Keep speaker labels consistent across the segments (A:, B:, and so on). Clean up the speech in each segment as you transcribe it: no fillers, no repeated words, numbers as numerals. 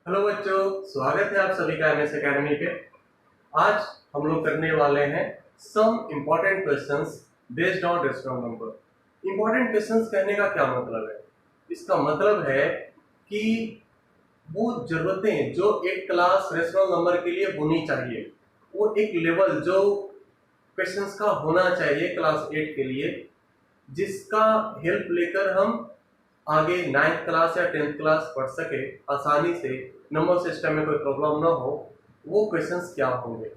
A: Hello बच्चों, स्वागत है आप सभी का एमएस एकेडमी पे। आज हम लोग करने वाले हैं some important questions based on rational number. Important questions कहने का क्या मतलब है? इसका मतलब है कि वो जरूरतें जो एक क्लास रेशनल नंबर के लिए होनी चाहिए, वो एक लेवल जो क्वेश्चंस का होना चाहिए क्लास 8 के लिए, जिसका हेल्प लेकर हम आगे 9th क्लास या 10th क्लास पढ़ सके आसानी से, नंबर सिस्टम में कोई प्रॉब्लम ना हो। वो क्वेश्चंस क्या होंगे?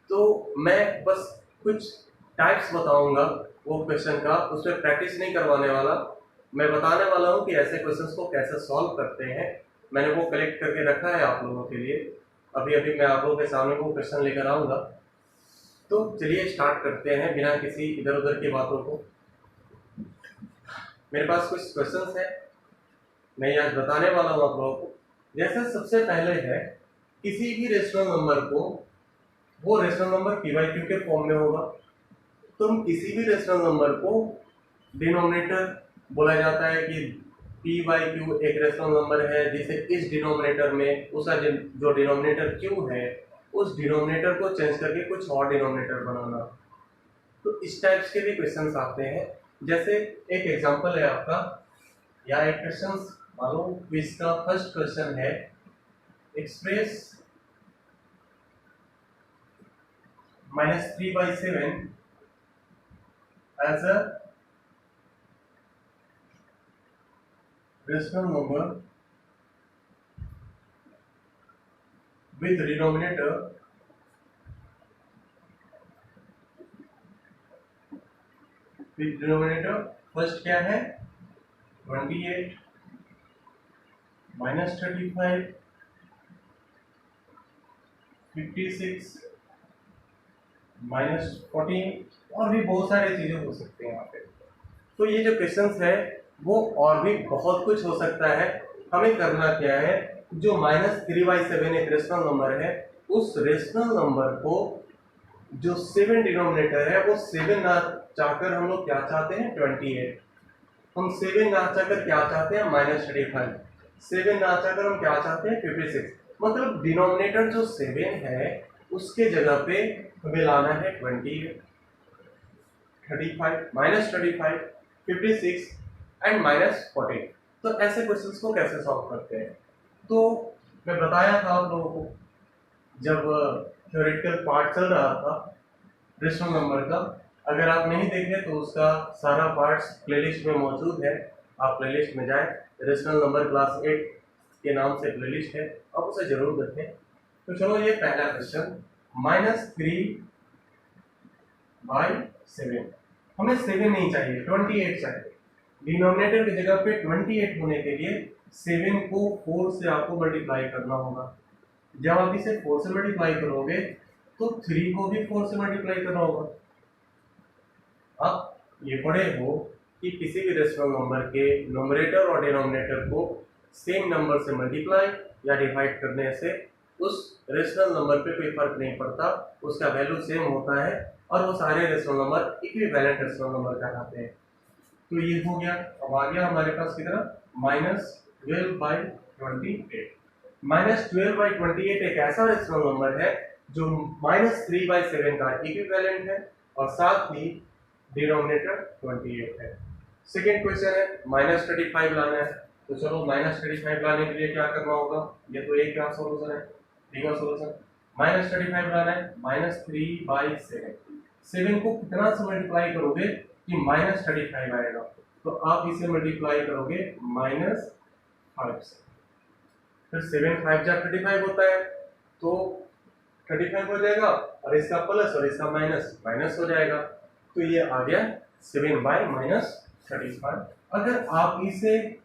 A: तो मैं बस कुछ टाइप्स बताऊंगा वो क्वेश्चन का, उसमें प्रैक्टिस नहीं करवाने वाला। मैं बताने वाला हूँ कि ऐसे क्वेश्चंस को कैसे सॉल्व करते हैं। मैंने वो कलेक्ट करके रखा है आप लोगों के लिए। अभी अभी मैं आप लोगों के सामने वो क्वेश्चन लेकर आऊँगा। तो चलिए स्टार्ट करते हैं बिना किसी इधर उधर की बातों को। मेरे पास कुछ क्वेश्चंस है, मैं आज बताने वाला हूँ आप लोगों को। जैसे सबसे पहले है, किसी भी रेशनल नंबर को, वो rational number P by Q के फॉर्म में होगा। तुम किसी भी रेशनल नंबर को डिनोमिनेटर बोला जाता है कि पी बाई क्यू एक रेशनल नंबर है, जिसे इस डिनोमिनेटर में उसका जो डिनोमिनेटर क्यू है, उस डिनोमिनेटर को चेंज करके कुछ और डिनोमिनेटर बनाना। तो इस टाइप्स के भी क्वेश्चंस आते हैं। जैसे एक एग्जांपल है आपका, या एक क्वेश्चन मालूम, क्विज का फर्स्ट क्वेश्चन है, express -3/7 as a rational number with denominator first क्या है, 28 -35 56 -14, और भी बहुत सारी चीजें हो सकती हैं यहाँ पे। तो ये जो क्वेश्चंस है वो और भी बहुत कुछ हो सकता है। हमें करना क्या है, जो -3/7 एक रेशनल नंबर है, उस रेशनल नंबर को जो 7 डिनोमिनेटर है, वो 7 ना चाहकर हम लोग क्या चाहते हैं, 28। हम 7 ना चाहकर क्या चाहते हैं, -35। 7 ना चाहकर हम क्या चाहते हैं, 56। मतलब डिनोमिनेटर जो 7 है उसके जगह पे हमें लाना है 28, 35, -35, 56 एंड -14। तो ऐसे क्वेश्चंस को कैसे सॉल्व करते हैं? तो मैं बताया था आप लोगों को, जब थ्योरेटिकल पार्ट चल रहा था रेशनल नंबर का, अगर आप नहीं देखे तो उसका सारा पार्ट्स प्लेलिस्ट में मौजूद है। आप प्लेलिस्ट में जाएं, रेशनल नंबर क्लास 8 के नाम से प्लेलिस्ट है, आप उसे जरूर देखें। तो चलो, ये पहला क्वेश्चन, -3/7। हमें 7 नहीं चाहिए, 28 चाहिए। डिनोमिनेटर की जगह पे 28 होने के लिए 7 को 4 से आपको मल्टीप्लाई करना होगा। जब आप इसे 4 से मल्टीप्लाई करोगे तो 3 को भी 4 से मल्टीप्लाई करना होगा। आप ये पढ़े हो कि किसी भी रेशनल नंबर के नोमरेटर और डिनोमिनेटर को सेम नंबर से मल्टीप्लाई या डिवाइड करने से उस रेशनल नंबर पे कोई फर्क नहीं पड़ता, उसका वैल्यू सेम होता है, और वो सारे rational number equivalent rational number कहलाते हैं। तो ये हो गया। अब आ गया हमारे पास कितना, -12/28। -12/28 एक ऐसा रेशनल नंबर है जो -3/7 का इक्विवेलेंट है, और साथ ही डिनोमिनेटर 28 है। सेकेंड क्वेश्चन है, -35 लाना है। तो चलो, -35 लाने के लिए क्या करना होगा, ये तो एक का सोल्यूशन है, डी का सोल्यूशन। -35 लाना है, -3/7। 7 को कितना से मल्टीप्लाई करोगे कि -35 आएगा? तो आप इसे मल्टीप्लाई करोगे -5 से, फिर 7 5 जा 35 होता है, तो 35 हो जाएगा, और इसका प्लस और इसका माइनस माइनस हो जाएगा। तो ये आ गया 7/-35। अगर आप इसे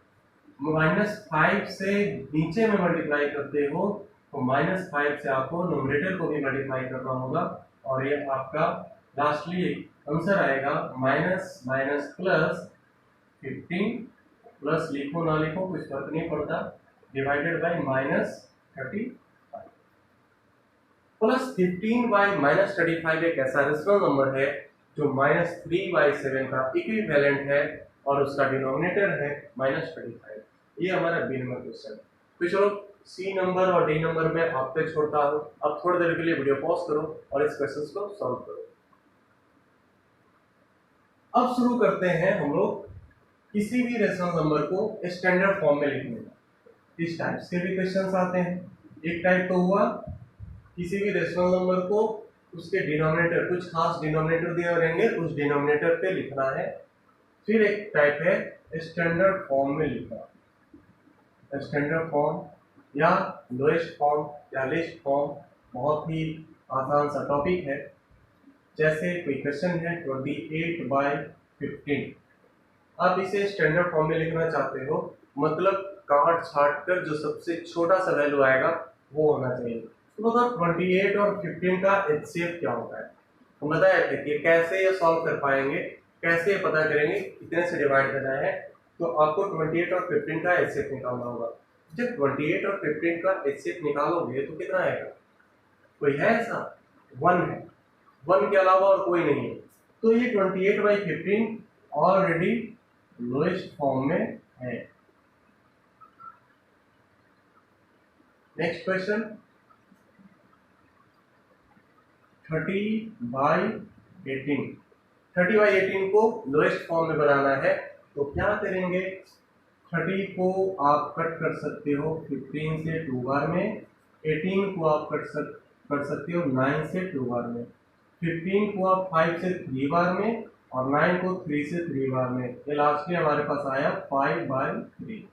A: -5 से नीचे में मल्टीप्लाई करते हो तो -5 से आपको न्यूमरेटर को भी मल्टीप्लाई करना होगा, और ये आपका लास्टली आंसर आएगा माइनस माइनस प्लस 15, प्लस लिखो ना लिखो कुछ फर्क नहीं पड़ता, डिवाइडेड बाय -35। +15/-35 एक ऐसा रेशनल नंबर है जो -3/7 का इक्विवेलेंट है, और उसका डिनोमिनेटर है -35। ये हमारा बी नंबर क्वेश्चन। तो चलो, सी नंबर और डी नंबर में आप पे छोड़ता हूँ। अब थोड़ी देर के लिए वीडियो पॉज करो और इस क्वेश्चन को सॉल्व करो। अब शुरू करते हैं हम लोग किसी भी रेशनल नंबर को स्टैंडर्ड फॉर्म में लिखने का। इस टाइप से भी क्वेश्चन आते हैं। एक टाइप तो हुआ किसी भी रेशनल नंबर को उसके डिनोमिनेटर, कुछ खास डिनोमिनेटर दिए रहेंगे, उस डिनोमिनेटर पे लिखना है। फिर एक टाइप है स्टैंडर्ड फॉर्म में लिखना। स्टैंडर्ड फॉर्म या लोएस्ट फॉर्म या लिस्ट फॉर्म बहुत ही आसान सा टॉपिक है। जैसे कोई क्वेश्चन है 28/15, आप इसे स्टैंडर्ड फॉर्म में लिखना चाहते हो, मतलब काट छाट कर जो सबसे छोटा सा वैल्यू आएगा वो होना चाहिए। तो मतलब 28 और 15 का एचसीएफ क्या होता है हम बताया थे कि कैसे ये सॉल्व कर पाएंगे, कैसे पता करेंगे कितने से डिवाइड करना है। तो आपको 28 और 15 का एचसीएफ निकालना होगा। जब 28 और 15 का एचसीएफ निकालोगे तो कितना आएगा? कोई है ऐसा? 1 है, 1 के अलावा और कोई नहीं है। तो ये 28/15 ऑलरेडी लोएस्ट फॉर्म में है। Next question 30/18। 30/18 को लोएस्ट फॉर्म में बनाना है तो क्या करेंगे? 30 को आप कट कर सकते हो 15 से 2 बार में, 18 को आप कर सकते हो 9 से 2 बार में, 15 को आप 5 से 3 बार में और 9 को 3 से 3 बार में। ये लास्ट में हमारे पास आया 5/3,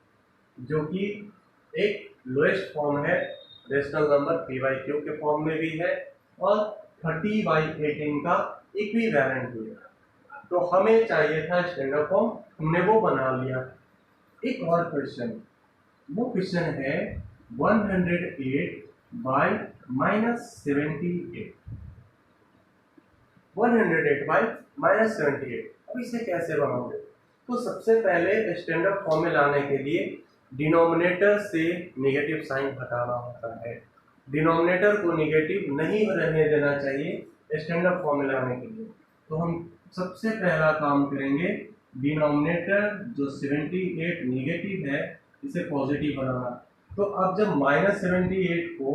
A: जो कि एक लोएस्ट फॉर्म है। रेशनल नंबर p/q के फॉर्म में भी है और 30/18 का इक्विवेलेंट भी है। तो हमें चाहिए था स्टैंडर्ड फॉर्म, हमने वो बना लिया। एक और क्वेश्चन, वो क्वेश्चन है 108/-78। 108/-78। अब इसे कैसे बनाओगे? तो सबसे पहले स्टैंडर्ड फॉर्म में लाने के लिए डिनोमिनेटर से नेगेटिव साइन हटाना होता है। डिनोमिनेटर को नेगेटिव नहीं रहने देना चाहिए स्टैंडर्ड फॉर्म में लाने के लिए। तो हम सबसे पहला काम करेंगे, डिनोमिनेटर जो 78 नेगेटिव है इसे पॉजिटिव बनाना। तो अब जब -78 को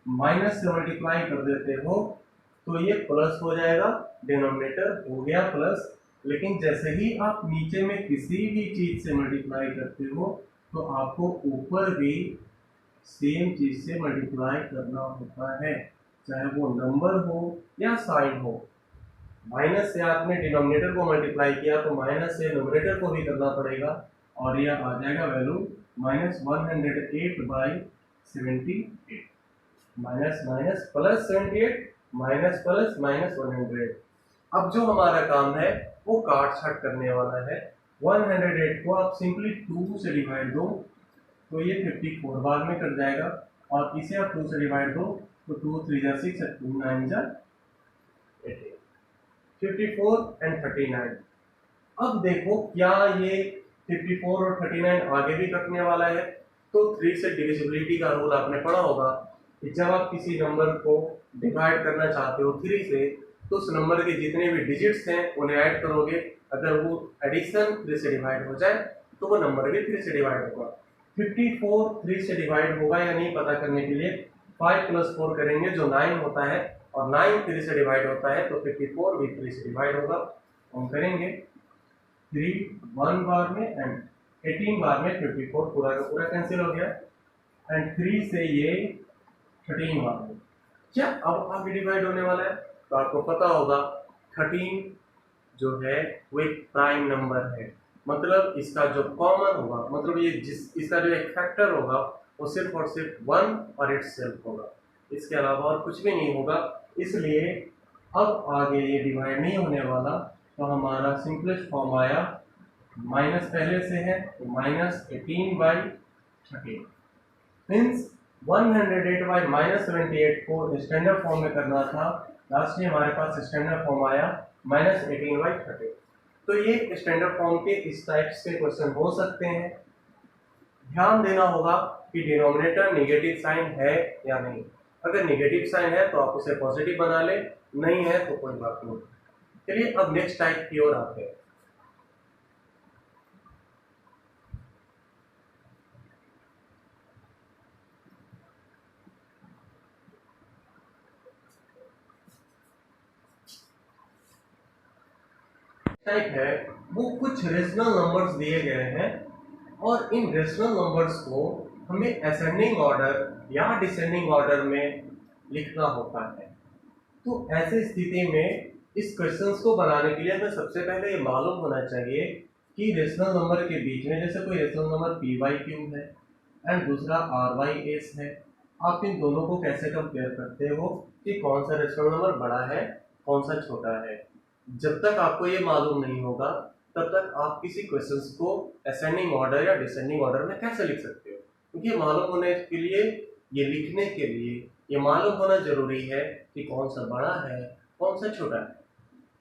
A: माइनस से मल्टीप्लाई कर देते हो तो ये प्लस हो जाएगा, डिनोमिनेटर हो गया प्लस। लेकिन जैसे ही आप नीचे में किसी भी चीज से मल्टीप्लाई करते हो तो आपको ऊपर भी सेम चीज से मल्टीप्लाई करना होता है, चाहे वो नंबर हो या साइन हो। माइनस से आपने डिनोमिनेटर को मल्टीप्लाई किया तो माइनस से न्यूमरेटर को भी करना पड़ेगा और यह आ जाएगा value -108/78। Minus minus plus 78, minus plus minus 100। अब जो हमारा काम है वो काट छाट करने वाला है। 108 को आप सिंपली 2 से डिवाइड दो तो ये 54 बार में कट जाएगा, और इसे आप 2 से डिवाइड दो तो 2 3 जा 6 और 2 9 जा 18। 54 एंड 39। अब देखो क्या ये 54 और 39 आगे भी कटने वाला है? तो 3 से डिविजिबिलिटी का रूल आपने पढ़ा होगा कि जब आप किसी नंबर को डिवाइड करना चाहते हो 3 से तो उस नंबर के जितने भी डिजिट्स हैं उन्हें ऐड करोगे। अगर वो एडिशन 3 से डिवाइड हो जाए तो वो नंबर भी 3 से डिवाइड होगा। 54 3 से डिवाइड होगा या नहीं पता करने के लिए 5 + 4 करेंगे जो 9 होता है, और 9 3 से डिवाइड होता है तो 54 भी 3 से डिवाइड होगा। हम करेंगे 3 1 बार में एंड 18 बार में 54 पूरा का पूरा कैंसिल हो गया, एंड 3 से ये 13 बार में। क्या अब आगे डिवाइड होने वाला है? तो आपको पता होगा 13 जो है वो एक प्राइम नंबर है, मतलब इसका जो कॉमन होगा, मतलब ये इसका जो एक फैक्टर होगा वो सिर्फ और सिर्फ 1 और इट्स सेल्फ होगा, इसके अलावा और कुछ भी नहीं होगा। इसलिए अब आगे ये डिवाइड नहीं होने वाला। तो हमारा सिंपलेस्ट फॉर्म आया, माइनस पहले से है तो -18/13 मीन्स 108/-78 को स्टैंडर्ड फॉर्म में करना था। लास्ट में हमारे पास स्टैंडर्ड फॉर्म आया -18/13। तो ये स्टैंडर्ड फॉर्म के इस टाइप्स के क्वेश्चन हो सकते हैं। ध्यान देना होगा कि डिनोमिनेटर नेगेटिव साइन है या नहीं। अगर नेगेटिव साइन है तो आप उसे पॉजिटिव बना ले, नहीं है तो कोई बात नहीं। चलिए अब नेक्स्ट टाइप की ओर आते हैं। टाइप है वो कुछ रेशनल नंबर्स दिए गए हैं और इन रेशनल नंबर्स को हमें असेंडिंग ऑर्डर या डिसेंडिंग ऑर्डर में लिखना होता है। तो ऐसी स्थिति में इस क्वेश्चंस को बनाने के लिए हमें सबसे पहले ये मालूम होना चाहिए कि रेशनल नंबर के बीच में जैसे कोई rational number P Y Q है एंड दूसरा आर वाई एस है, आप इन दोनों को कैसे कंपेयर करते हो कि कौन सा रेशनल नंबर बड़ा है कौन सा छोटा है। जब तक आपको ये मालूम नहीं होगा तब तक आप किसी क्वेश्चंस को असेंडिंग ऑर्डर या डिसेंडिंग ऑर्डर में कैसे लिख सकते हो, क्योंकि मालूम होने के लिए, ये लिखने के लिए ये मालूम होना जरूरी है कि कौन सा बड़ा है कौन सा छोटा है।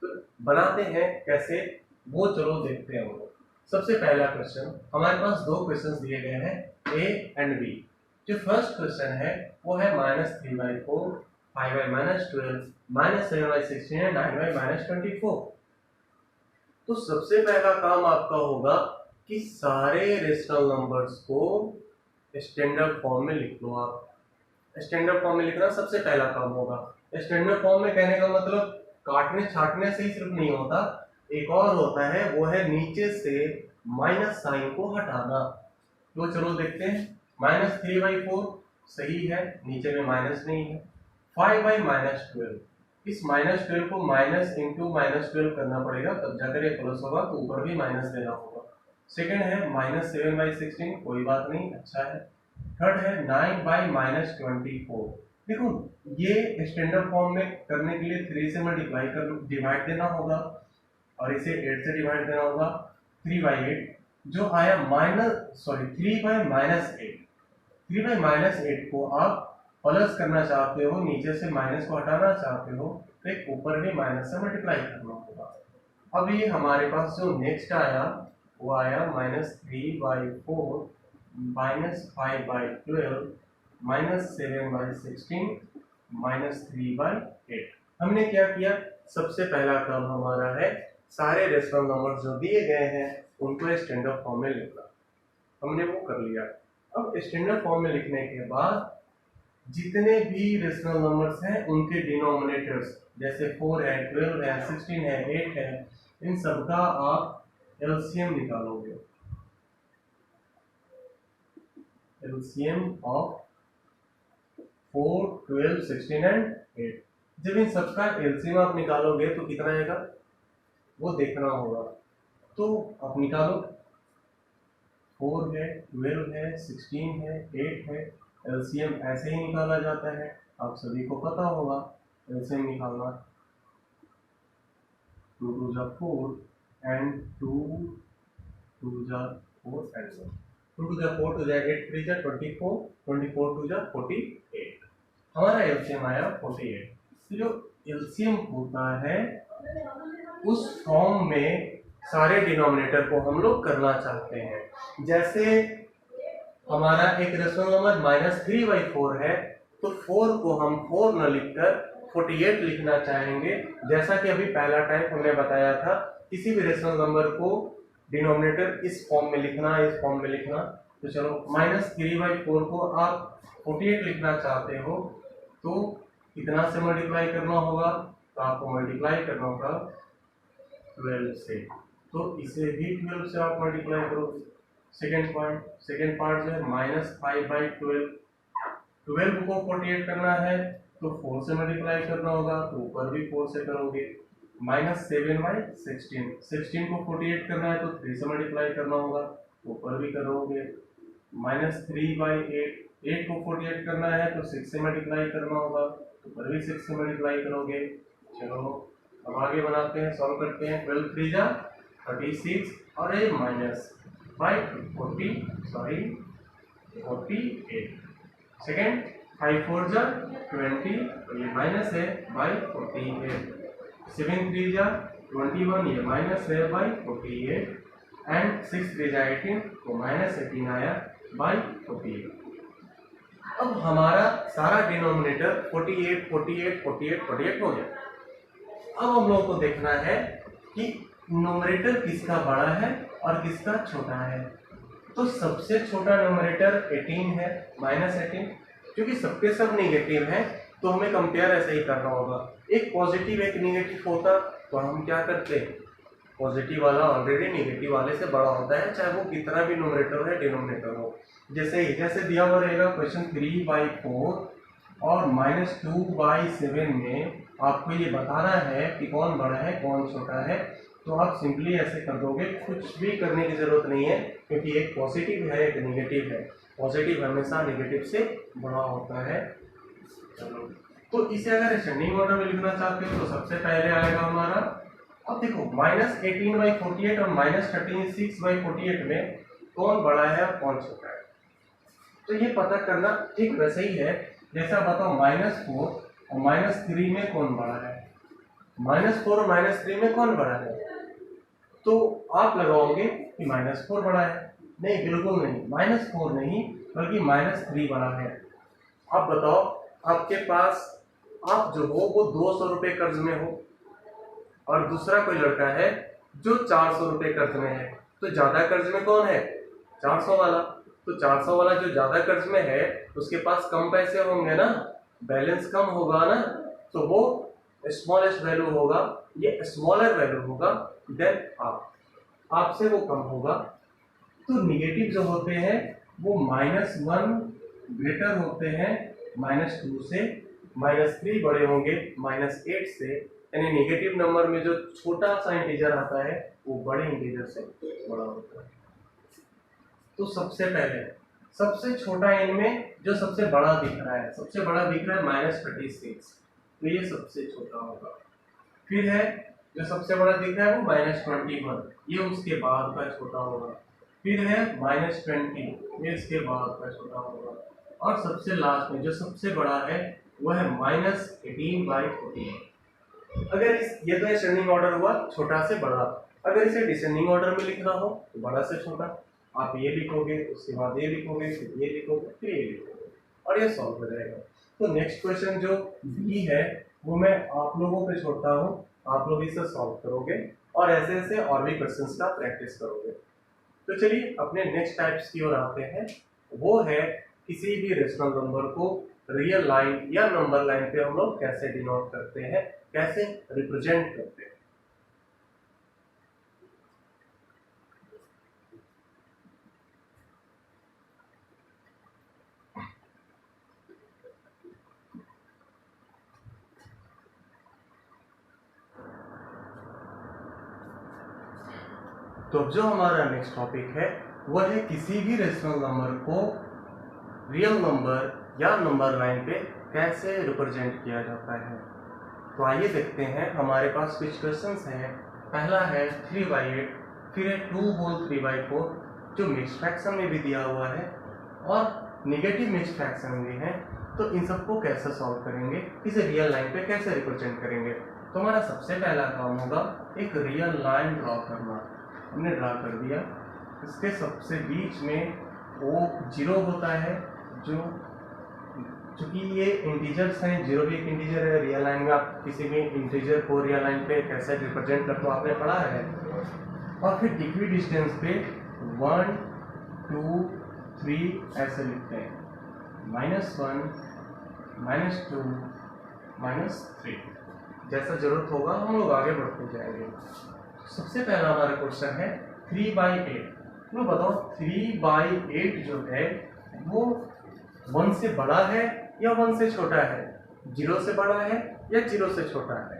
A: तो बनाते हैं कैसे वो चलो देखते हैं। वो सबसे पहला क्वेश्चन, हमारे पास दो क्वेश्चंस दिए गए हैं ए एंड बी। जो फर्स्ट क्वेश्चन है वो है -3/4, 5y-12, -7y-16 एंड 9y-24। तो सबसे पहला काम आपका होगा कि सारे रेशनल नंबर्स को स्टैंडर्ड फॉर्म में लिख लो। आप स्टैंडर्ड फॉर्म में लिखना सबसे पहला काम होगा। स्टैंडर्ड फॉर्म में कहने का मतलब काटने छाटने से ही सिर्फ नहीं होता, एक और होता है वो है नीचे से माइनस साइन को हटाना। तो चलो देखते हैं। -3/4 सही है, नीचे में माइनस नहीं है। 5y-12, इस -12 को माइनस इंटू -12 करना पड़ेगा तब जाकर ये प्लस होगा, तो ऊपर भी माइनस देना होगा। सेकंड है -7/16, कोई बात नहीं, अच्छा है। थर्ड है 9y-24। देखो ये स्टैंडर्ड फॉर्म में करने के लिए 3 से मल्टीप्लाई कर डिवाइड देना होगा और इसे 8 से डिवाइड देना होगा। 3/8 जो आया 3/-8। 3/-8 को आप प्लस करना चाहते हो, नीचे से माइनस को हटाना चाहते हो तो एक ऊपर भी माइनस से मल्टीप्लाई करना होगा। अब ये हमारे पास जो नेक्स्ट आया वो आया -3/4 -5/12 -7/16 -3/8। हमने क्या किया, सबसे पहला काम हमारा है सारे रेशनल नंबर जो दिए गए हैं उनको स्टैंडर्ड फॉर्म में लिखना। हमने वो कर लिया। अब स्टैंडर्ड फॉर्म में लिखने के बाद जितने भी रेशनल नंबर्स हैं उनके डिनोमिनेटर्स जैसे 4 है, 12 है, 16 है, 8 है, इन सबका आप एलसीएम निकालोगे। LCM of 4, 12, 16 and 8। जब इन सबका एलसीएम आप निकालोगे तो कितना आएगा वो देखना होगा। तो आप निकालो, 4 है, 12 है, 16 है, 8 है। एलसीएम ऐसे ही निकाला जाता है, आप सभी को पता होगा एलसीएम निकालना। 2 2 जा 4 एंड 2 2 जा 4 एंड 1। 2 2 जा 4, 2 जा 8, 3 जा 24, 24 2 जा 48। हमारा एलसीएम आया 48। तो जो एलसीएम होता है उस फॉर्म में सारे डिनोमिनेटर को हम लोग करना चाहते हैं। जैसे हमारा एक रेशनल नंबर -3/4 है तो 4 को हम 4 न लिखकर 48 लिखना चाहेंगे। जैसा कि अभी पहला टाइप हमने बताया था, किसी भी रेशनल नंबर को डिनोमिनेटर इस फॉर्म में लिखना, इस फॉर्म में लिखना। तो चलो -3/4 को आप 48 लिखना चाहते हो तो कितना से मल्टीप्लाई करना होगा, तो आपको मल्टीप्लाई करना होगा 12 से। तो इसे भी 12 से आप मल्टीप्लाई करोगे। सेकेंड पार्ट जो है -5/12। 12 को 48 करना है तो 4 से मल्टीप्लाई करना होगा, तो ऊपर भी 4 से करोगे। -7/16, 16 को 48 करना है तो 3 से मल्टीप्लाई करना होगा, ऊपर भी करोगे। -3/8, 8 को 48 करना है तो 6 से मल्टीप्लाई करना होगा, ऊपर भी 6 से मल्टीप्लाई करोगे। चलो अब आगे बनाते हैं, सॉल्व करते हैं। 12 3 जा 36 और ये -48। सेकेंड 5 4 जा 20, तो ये माइनस है /48। 7 3 जा 21, ये माइनस है /48 एंड 6 3 जा 18, तो -18 आया /48। अब हमारा सारा डिनोमिनेटर 48 48 48 48 हो गया। अब हम लोगों को देखना है कि नोमरेटर किसका बड़ा है और किसका छोटा है। तो सबसे छोटा नोमरेटर 18 है, -18। क्योंकि सबके सब नेगेटिव हैं तो हमें कंपेयर ऐसे ही करना होगा। एक पॉजिटिव एक नेगेटिव होता तो हम क्या करते, पॉजिटिव वाला ऑलरेडी निगेटिव वाले से बड़ा होता है, चाहे वो कितना भी न्यूमरेटर है डिनोमिनेटर हो। जैसे दिया हुआ रहेगा क्वेश्चन 3/4 और -2/7 में आपको ये बताना है कि कौन बड़ा है कौन छोटा है, तो आप सिंपली ऐसे कर दोगे, कुछ भी करने की जरूरत नहीं है, क्योंकि एक पॉजिटिव है एक निगेटिव है, पॉजिटिव हमेशा निगेटिव से बड़ा होता है। चलो, तो इसे अगर असेंडिंग ऑर्डर में लिखना चाहते हो तो सबसे पहले आएगा हमारा, अब देखो -18/48 और -36/48 में कौन बड़ा है और कौन छोटा है, तो ये पता करना ठीक वैसे ही है जैसा बताओ -4 और -3 में कौन बड़ा है, -4 और -3 में कौन बड़ा है, तो आप लगाओगे कि -4 बड़ा है, नहीं बिल्कुल नहीं, -4 नहीं बल्कि -3 बड़ा है। आप बताओ, आपके पास आप जो हो वो 200 रुपये कर्ज में हो और दूसरा कोई लड़का है जो 400 रुपये कर्ज में है, तो ज्यादा कर्ज में कौन है, 400 वाला, तो 400 वाला जो ज्यादा कर्ज में है उसके पास कम पैसे होंगे ना, बैलेंस कम होगा ना, तो वो स्मॉलेस्ट वैल्यू होगा, ये स्मॉलर वैल्यू होगा देन आपसे वो कम होगा। तो निगेटिव जो होते हैं वो -1 ग्रेटर होते हैं -2 से, -3 बड़े होंगे -8 से, यानी नेगेटिव नंबर में जो छोटा सा इंटीजर आता है वो बड़े इंटीजर से बड़ा होता है। तो सबसे पहले सबसे छोटा इनमें जो सबसे बड़ा दिख रहा है, सबसे बड़ा दिख रहा है -36, तो ये सबसे छोटा होगा। फिर है जो सबसे बड़ा दिख रहा है वो -21, ये उसके बाद का छोटा होगा। फिर है -20, ये इसके बाद का छोटा होगा। और सबसे लास्ट में जो सबसे बड़ा है वह है -18/14। अगर ये तो असेंडिंग ऑर्डर हुआ छोटा से बड़ा, अगर इसे डिसेंडिंग ऑर्डर में लिखना हो तो बड़ा से छोटा, आप ये लिखोगे उसके बाद ये लिखोगे फिर ये लिखोगे फिर ये लिखोगे और ये सॉल्व हो जाएगा। तो नेक्स्ट क्वेश्चन जो बी है वो मैं आप लोगों पे छोड़ता हूँ, आप लोग इसे सॉल्व करोगे और ऐसे ऐसे और भी क्वेश्चंस का प्रैक्टिस करोगे। तो चलिए अपने नेक्स्ट टाइप्स की ओर आते हैं, वो है किसी भी रेशनल नंबर को रियल लाइन या नंबर लाइन पे हम लोग कैसे डिनोट करते हैं, कैसे रिप्रेजेंट करते हैं। तो जो हमारा नेक्स्ट टॉपिक है वह है किसी भी रेशनल नंबर को रियल नंबर या नंबर लाइन पे कैसे रिप्रेजेंट किया जाता है। तो आइए देखते हैं, हमारे पास कुछ क्वेश्चंस हैं। पहला है 3/8, फिर है 2 होल 3/4 जो मिक्स्ड फ्रैक्शन में भी दिया हुआ है और निगेटिव मिक्स्ड फ्रैक्शन में है। तो इन सबको कैसे सॉल्व करेंगे, इसे रियल लाइन पे कैसे रिप्रेजेंट करेंगे। तो हमारा सबसे पहला काम होगा एक रियल लाइन ड्रॉ करना। हमने ड्रा कर दिया, इसके सबसे बीच में वो 0 होता है, जो चूंकि ये इंटीजर्स हैं, 0 भी एक इंटीजर है। रियल लाइन में आप किसी भी इंटीजर को रियल लाइन पे कैसे रिप्रेजेंट करते हो आपने पढ़ा है। और फिर इक्वी डिस्टेंस पे 1 2 3 ऐसे लिखते हैं, -1 -2 -3, जैसा जरूरत होगा हम लोग आगे बढ़ते जाएंगे। सबसे पहला हमारा क्वेश्चन है 3/8। तो बताओ 3/8 जो है वो 1 से बड़ा है या 1 से छोटा है, 0 से बड़ा है या 0 से छोटा है।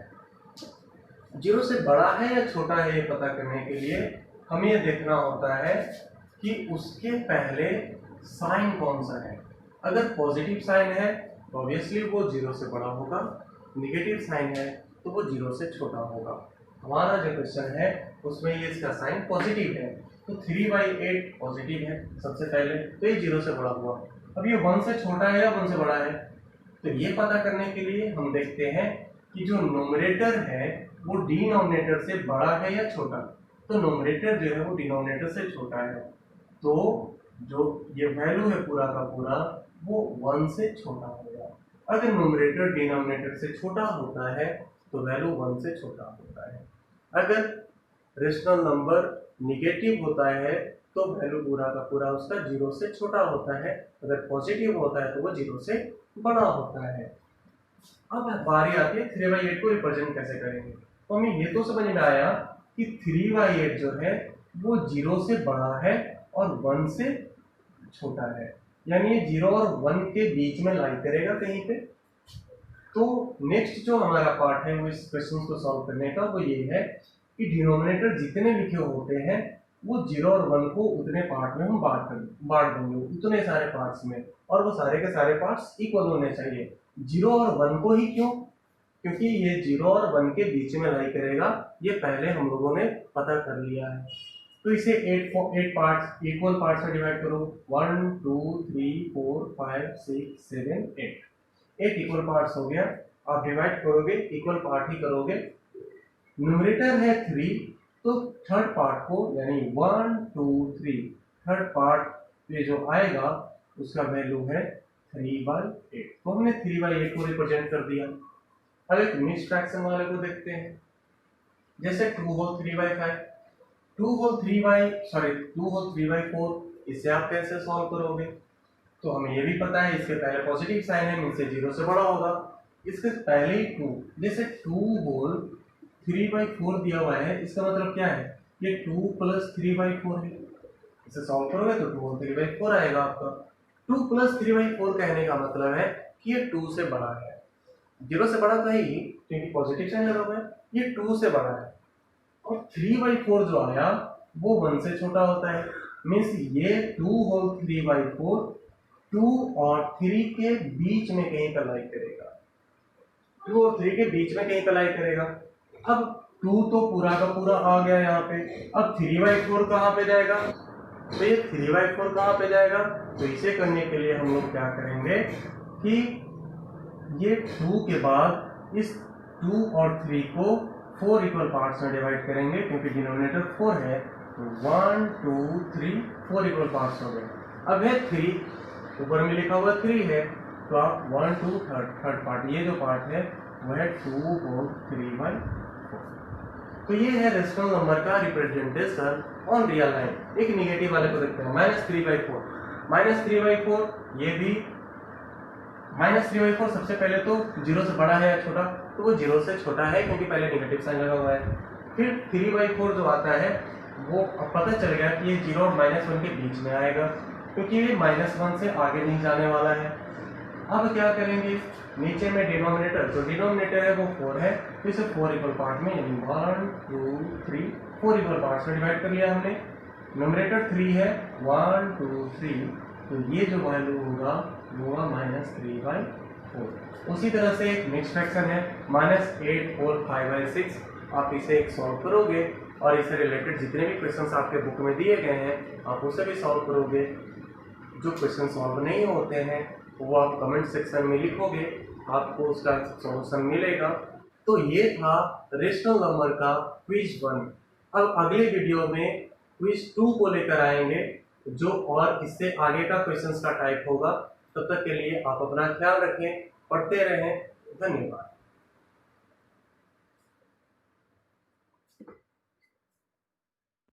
A: 0 से बड़ा है या छोटा है ये पता करने के लिए हमें ये देखना होता है कि उसके पहले साइन कौन सा है। अगर पॉजिटिव साइन है तो ऑब्वियसली वो 0 से बड़ा होगा, निगेटिव साइन है तो वो 0 से छोटा होगा। हमारा जो क्वेश्चन है उसमें ये इसका साइन पॉजिटिव है, तो 3/8 पॉजिटिव है सबसे पहले, तो ये 0 से बड़ा हुआ। अब ये 1 से छोटा है या 1 से बड़ा है, तो ये पता करने के लिए हम देखते हैं कि जो नोमरेटर है वो डिनोमिनेटर से बड़ा है या छोटा। तो नोमरेटर जो है वो डिनोमिनेटर से छोटा है, तो जो ये वैल्यू है पूरा का पूरा वो 1 से छोटा होगा। अगर नोमरेटर डिनोमिनेटर से छोटा होता है तो वैल्यू 1 से छोटा होता है। अगर रेशनल नंबर निगेटिव होता है तो वैल्यू पूरा का पूरा उसका 0 से छोटा होता है, अगर पॉजिटिव होता है तो वो 0 से बड़ा होता है। अब बारी आती है 3/8 को रिप्रेजेंट कैसे करेंगे। तो हमें ये तो समझ में आया कि 3/8 जो है वो 0 से बड़ा है और 1 से छोटा है, यानी ये 0 और 1 के बीच में लाई करेगा कहीं पे। तो नेक्स्ट जो हमारा पार्ट है वो इस क्वेश्चन को सॉल्व करने का वो ये है कि डिनोमिनेटर जितने लिखे होते हैं वो 0 और 1 को उतने पार्ट में हम बांट देंगे उतने सारे पार्ट्स में, और वो सारे के सारे पार्ट्स इक्वल होने चाहिए। 0 और 1 को ही क्यों? क्योंकि ये 0 और 1 के बीच में लाई करेगा, ये पहले हम लोगों ने पता कर लिया है। तो इसे 8 पार्ट्स इक्वल पार्ट्स में डिवाइड करो। 1 2 3 4 5 6 7 8 इक्वल पार्ट्स हो गया। आप डिवाइड करोगे इक्वल पार्ट ही करोगे। न्यूमरेटर है 3, तो थर्ड पार्ट को यानी 1 2 3 थर्ड पार्ट पे जो आएगा उसका वैल्यू है 3/8। तो हमने 3/8 को रिप्रेजेंट कर दिया। अब एक मिक्स्ड फ्रैक्शन वाले को देखते हैं, जैसे 2 होल 3/5, 2 होल 3/4, इसे आप कैसे सॉल्व करोगे? तो हमें ये भी पता है इसके पहले पॉजिटिव साइन है, मीन से 0 से बड़ा होगा। इसके पहले ही 2, जैसे 2 होल 3/4 दिया हुआ है, इसका मतलब क्या है? ये 2 + 3/4 है। इसे सॉल्व करोगे तो 2 होल 3/4 आएगा आपका। 2 + 3/4 कहने का मतलब है कि ये 2 से बड़ा है। 0 से बड़ा तो है ही क्योंकि पॉजिटिव साइन लगा हुआ है, ये 2 से बड़ा है। और 3/4 जो आया वो 1 से छोटा होता है, मीन्स ये 2 होल 3/4 2 और 3 के बीच में कहीं पर लाई करेगा। 2 और 3 के बीच में कहीं पर लाई करेगा। अब 2 तो पूरा का पूरा आ गया यहाँ पे, अब 3/4 कहाँ पे जाएगा? तो ये 3/4 कहाँ पे जाएगा? तो इसे करने के लिए हम लोग क्या करेंगे कि ये 2 के बाद इस 2 और 3 को 4 इक्वल पार्ट्स में डिवाइड करेंगे, क्योंकि डिनोमिनेटर 4 है। तो 1 2 3 4 इक्वल पार्ट्स हो गए। अब है 3, ऊपर में लिखा हुआ 3 है, तो आप 1 2 थर्ड पार्ट, ये जो पार्ट है वह है 2 होल 3/4। तो ये है रेशनल नंबर का रिप्रेजेंटेशन ऑन रियल लाइन। एक निगेटिव वाले को देखते हैं, -3/4। -3/4 ये भी -3/4 सबसे पहले तो 0 से बड़ा है या छोटा? तो वो 0 से छोटा है क्योंकि पहले नेगेटिव साइन लगा हुआ है। फिर 3/4 जो आता है वो अब पता चल गया कि ये 0 और -1 के बीच में आएगा, क्योंकि ये -1 से आगे नहीं जाने वाला है। अब क्या करेंगे, नीचे में डिनोमिनेटर, जो डिनोमिनेटर है वो 4 है, तो इसे 4 इक्वल पार्ट में यानी 1 2 3 4 इक्वल पार्ट्स में डिवाइड कर लिया हमने। न्यूमरेटर 3 है, 1 2 3, तो ये जो वैल्यू होगा वो होगा -3/4। उसी तरह से एक नेक्स्ट फ्रैक्शन है -8 4 5/6। आप इसे एक सॉल्व करोगे और इससे रिलेटेड जितने भी क्वेश्चंस आपके बुक में दिए गए हैं आप उसे भी सॉल्व करोगे। जो क्वेश्चन सॉल्व नहीं होते हैं वो आप कमेंट सेक्शन में लिखोगे, आपको उसका सॉल्यूशन मिलेगा। तो ये था रेशनल नंबर का क्विज 1। अब अगले वीडियो में क्विज 2 को लेकर आएंगे, जो और इससे आगे का क्वेश्चंस का टाइप होगा। तब तक के लिए आप अपना ख्याल रखें, पढ़ते रहें। धन्यवाद।